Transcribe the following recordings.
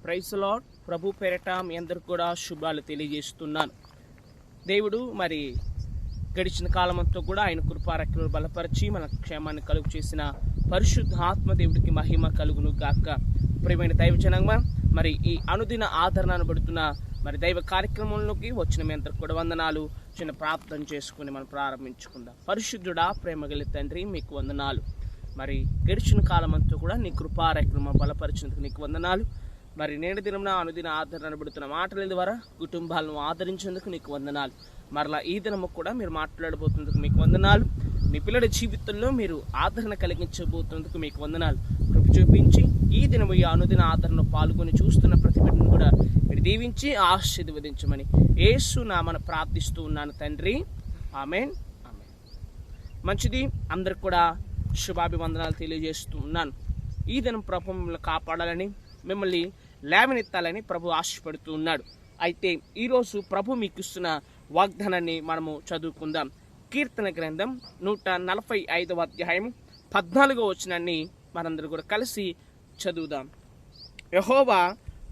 Praise lord. ప్రభు పేరట మీ అందరికి కూడా శుభాలు తెలియజేస్తున్నాను. దేవుడు మరి గడిచిన కాలమంతా కూడా ఆయన కృపారెక్కలు బలపరిచి మన క్షేమాన్ని కలుగు చేసిన పరిశుద్ధ ఆత్మ దేవుడికి మహిమ కలుగును గాక. ప్రియమైన దైవ జనాంగమా, మరి ఈ అనుదిన ఆదరణ అనబడుతున్న మరి దైవ కార్యక్రమంలోకి వచ్చిన మీ అందరికి కూడా వందనాలు. చిన్న ప్రార్థన చేసుకుని మనం ప్రారంభించుకుందాం. పరిశుద్ధుడా, ప్రేమ గల తండ్రి, మీకు వందనాలు. మరి గడిచిన కాలమంతా కూడా నీ కృపారెక్కలు బలపరిచినందుకు నీకు వందనాలు. మరి నేటి దినం అనుదిన ఆదరణ అనబడుతున్న మాటల ద్వారా కుటుంబాలను ఆదరించేందుకు నీకు వందనాలు. మరలా ఈ దినము కూడా మీరు మాట్లాడబోతున్నందుకు మీకు వందనాలు. మీ పిల్లల జీవితంలో మీరు ఆదరణ కలిగించబోతున్నందుకు మీకు వందనాలు. కృప చూపించి ఈ దినము ఈ అనుదిన ఆదరణలో పాల్గొని చూస్తున్న ప్రతి బిడ్డను కూడా మీరు దీవించి ఆశీర్వదించమని యేసు నామమున ప్రార్థిస్తూ ఉన్నాను తండ్రి. ఆమేన్. ఆమేన్. మంచిది. అందరికి కూడా శుభాభివందనాలు తెలియజేస్తూ ఉన్నాను. ఈ దినం ప్రభు మిమ్మల్ని కాపాడాలని, మిమ్మల్ని లేవనెత్తాలని ప్రభు ఆశపడుతూ ఉన్నాడు. అయితే ఈరోజు ప్రభు మీకు ఇస్తున్న వాగ్దానాన్ని మనము చదువుకుందాం. కీర్తన గ్రంథం 145వ అధ్యాయం 14వ వచనాన్ని మనందరూ కూడా కలిసి చదువుదాం. యెహోవా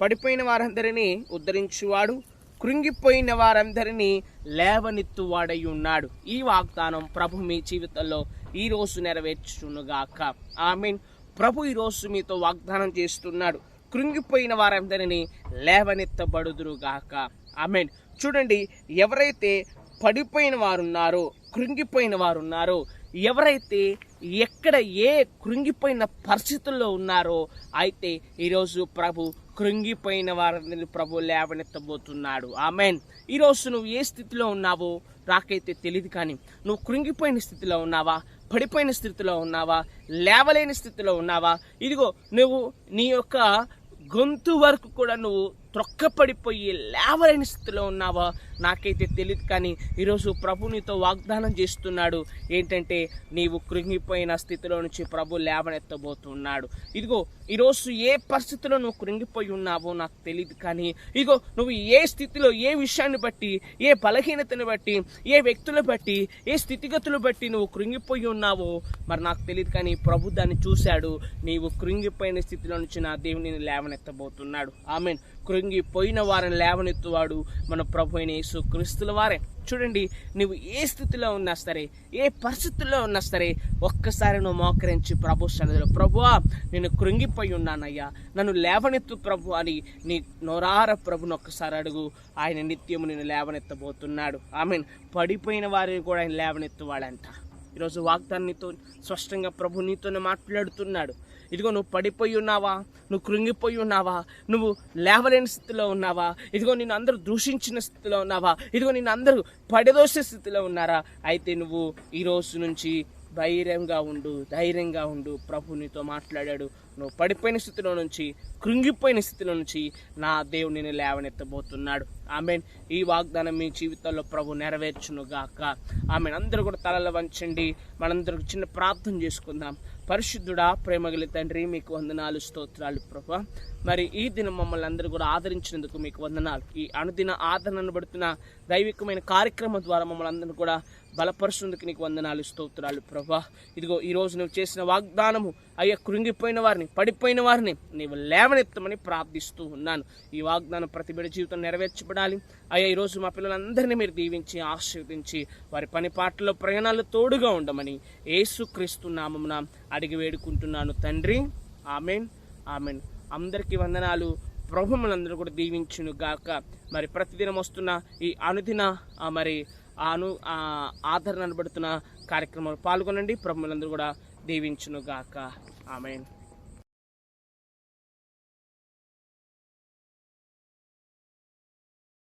పడిపోయిన వారందరినీ ఉద్ధరించువాడు, కృంగిపోయిన వారందరినీ లేవనెత్తువాడై ఉన్నాడు. ఈ వాగ్దానం ప్రభు మీ జీవితంలో ఈరోజు నెరవేర్చునుగాక. ఆమేన్. ప్రభు ఈరోజు మీతో వాగ్దానం చేస్తున్నాడు. కృంగిపోయిన వారందరినీ లేవనెత్తబడుదురుగాక. ఆమేన్. చూడండి, ఎవరైతే పడిపోయిన వారున్నారో, కృంగిపోయిన వారున్నారో, ఎవరైతే ఎక్కడ ఏ కృంగిపోయిన పరిస్థితుల్లో ఉన్నారో, అయితే ఈరోజు ప్రభు కృంగిపోయిన వారిని ప్రభు లేవనెత్తబోతున్నాడు. ఆమేన్. ఈరోజు నువ్వు ఏ స్థితిలో ఉన్నావో నాకైతే తెలియదు, కానీ నువ్వు కృంగిపోయిన స్థితిలో ఉన్నావా, పడిపోయిన స్థితిలో ఉన్నావా, లేవలేని స్థితిలో ఉన్నావా? ఇదిగో నువ్వు నీ యొక్క గొంతు వరకు కూడా నువ్వు త్రొక్కపడిపోయి లేవలేని స్థితిలో ఉన్నావా నాకైతే తెలియదు, కానీ ఈరోజు ప్రభు నీతో వాగ్దానం చేస్తున్నాడు. ఏంటంటే నీవు కృంగిపోయిన స్థితిలో నుంచి ప్రభు లేవనెత్తబోతున్నాడు. ఇదిగో ఈరోజు ఏ పరిస్థితిలో నువ్వు కృంగిపోయి ఉన్నావో నాకు తెలియదు, కానీ ఇదిగో నువ్వు ఏ స్థితిలో, ఏ విషయాన్ని బట్టి, ఏ బలహీనతను బట్టి, ఏ వ్యక్తులను బట్టి, ఏ స్థితిగతులు బట్టి నువ్వు కృంగిపోయి ఉన్నావో మరి నాకు తెలియదు, కానీ ప్రభు దాన్ని చూశాడు. నీవు కృంగిపోయిన స్థితిలో నుంచి నా దేవుని లేవనెత్తబోతున్నాడు. ఆమేన్. కృంగిపోయిన వారిని లేవనెత్తువాడు మన ప్రభు అయిన యేసు క్రీస్తుల వారే. చూడండి, నువ్వు ఏ స్థితిలో ఉన్నా సరే, ఏ పరిస్థితుల్లో ఉన్నా సరే, ఒక్కసారి నువ్వు మోకరించి ప్రభు సన్నిధిలో, ప్రభువా నేను కృంగిపోయి ఉన్నానయ్యా, నన్ను లేవనెత్తు ప్రభు అని నీ నోరార ప్రభుని ఒక్కసారి అడుగు. ఆయన నిత్యము నేను లేవనెత్తబోతున్నాడు. ఆమేన్. పడిపోయిన వారిని కూడా ఆయన లేవనెత్తువాడంట. ఈరోజు వాగ్దానంతో స్పష్టంగా ప్రభు నీతోనే మాట్లాడుతున్నాడు. ఇదిగో నువ్వు పడిపోయి ఉన్నావా, నువ్వు కృంగిపోయి ఉన్నావా, నువ్వు లేవలేని స్థితిలో ఉన్నావా, ఇదిగో నిన్ను అందరూ దూషించిన స్థితిలో ఉన్నావా, ఇదిగో నిన్ను అందరూ పడదోసే స్థితిలో ఉన్నారా? అయితే నువ్వు ఈ రోజు నుంచి ధైర్యంగా ఉండు. ప్రభు నీతో మాట్లాడాడు. నువ్వు పడిపోయిన స్థితిలో నుంచి, కృంగిపోయిన స్థితిలో నుంచి నా దేవుడు నిన్ను లేవనెత్తబోతున్నాడు. ఆమేన్. ఈ వాగ్దానం మీ జీవితంలో ప్రభు నెరవేర్చునుగాక. ఆమేన్. అందరూ కూడా తలలు వంచండి. మనందరూ చిన్న ప్రార్థన చేసుకుందాం. పరిశుద్ధుడా, ప్రేమగల తండ్రి, మీకు వందనాలు, స్తోత్రాలు ప్రభా. మరి ఈ దినం మమ్మల్ని అందరూ కూడా ఆదరించినందుకు మీకు వందనాలు. ఈ అనుదిన ఆదరణ అనబడుతున్న దైవికమైన కార్యక్రమం ద్వారా మమ్మల్ని అందరూ కూడా బలపరుచున్నందుకు నీకు వందనాలు, స్తోత్రాలు ప్రభా. ఇదిగో ఈరోజు నువ్వు చేసిన వాగ్దానము, అయ్యా కృంగిపోయిన వారిని, పడిపోయిన వారిని నీవు లేవనెత్తమని ప్రార్థిస్తూ ఉన్నాను. ఈ వాగ్దానం ప్రతి బిడ్డ జీవితం నెరవేర్చబడాలి. అయ్యా ఈరోజు మా పిల్లలందరినీ మీరు దీవించి ఆశీర్వదించి వారి పని పాటల్లో ప్రయాణాలు తోడుగా ఉండమని యేసుక్రీస్తు నామమున అడిగి వేడుకుంటున్నాను తండ్రి. ఆమేన్. ఆమేన్. అందరికీ వందనాలు. ప్రభు మనందరూ కూడా దీవించును గాక. మరి ప్రతిదినం వస్తున్న ఈ అనుదిన మరి ఆదరణ అనబడుతున్న కార్యక్రమంలో పాల్గొనండి. ప్రభు మనందరూ కూడా దీవించును గాక. ఆమేన్.